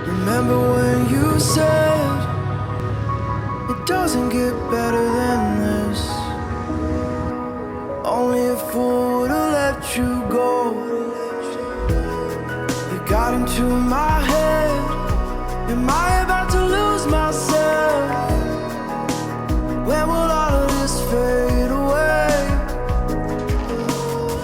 Remember when you said it doesn't get better than this? Only a fool would've let you go. You got into my head. Am I about to lose myself? When will all of this fade away?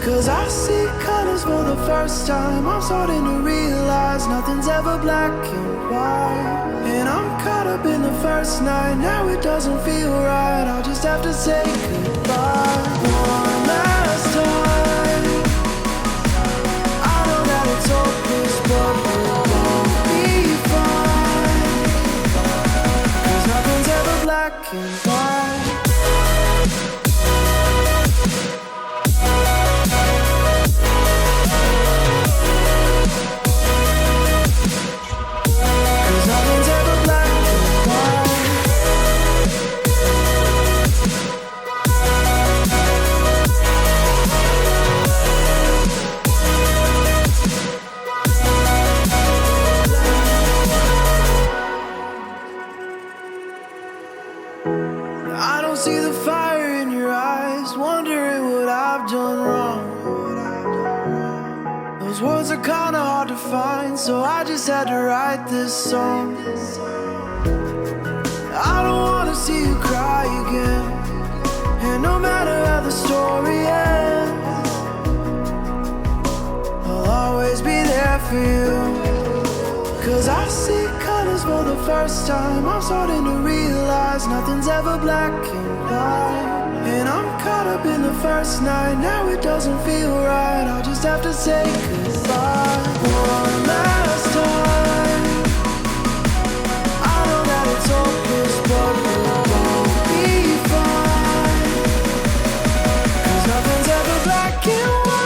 'Cause I see colors for the first time. I'm starting to realize nothing's ever black and white. And I'm caught up in the first night. Now it doesn't feel right. I'll just have to say goodbye one last time. I know that it's hopeless, but we'll all be fine. 'Cause nothing's ever black and white. I don't see the fire in your eyes, wondering what I've done wrong. Those words are kinda hard to find, so I just had to write this song. I don't wanna see you cry again, and no matter how the story ends, I'll always be there for you. 'Cause I see colors for the first time. I'm starting to realize nothing's ever black and white. And I'm caught up in the first night. Now it doesn't feel right. I'll just have to say goodbye one last time. I know that it's hopeless, but we'll all be fine. 'Cause nothing's ever black and white.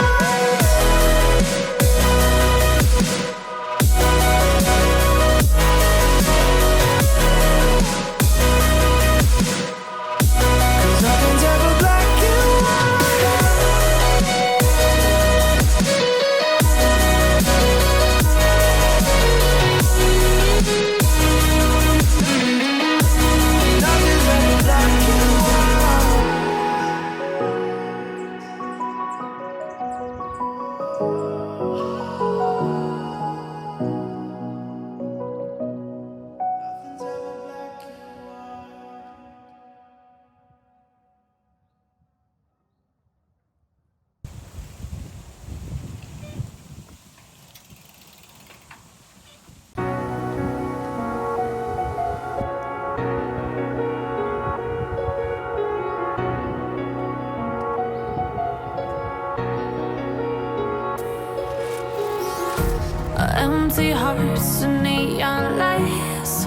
empty hearts and neon lights.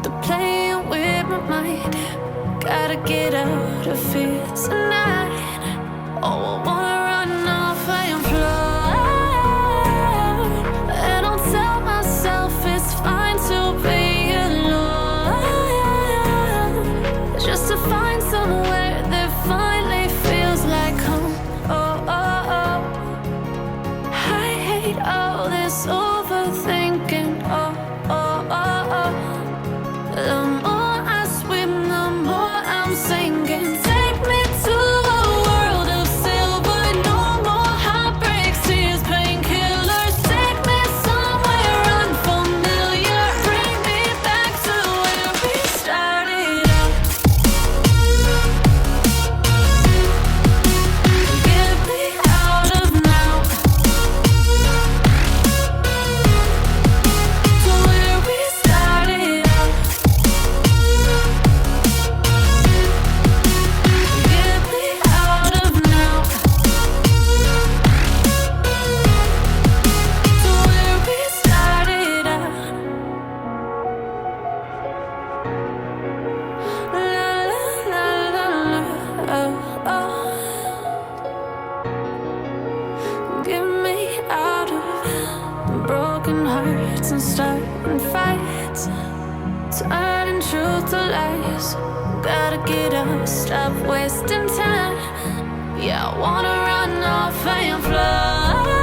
They're playing with my mind. Gotta get out of here tonight. Oh, I wanna run off and fly. And I'll tell myself it's fine to be alone, just to find somewhere that finally feels like home. Oh, oh, oh. I hate all this overthinking. Oh, oh, oh, oh. The more I swim, the more I'm sinking. Take me to a world of silver. No more heartbreaks, tears, painkillers. Take me somewhere unfamiliar. Bring me back to where we started out. Get me out of now, to where we started out. Get me out of now, to where we started out. La la la la la, oh, oh. Get me out of broken hearts and starting fights, turning truth to lies. Gotta get up, stop wasting time. Yeah, I wanna run off and fly.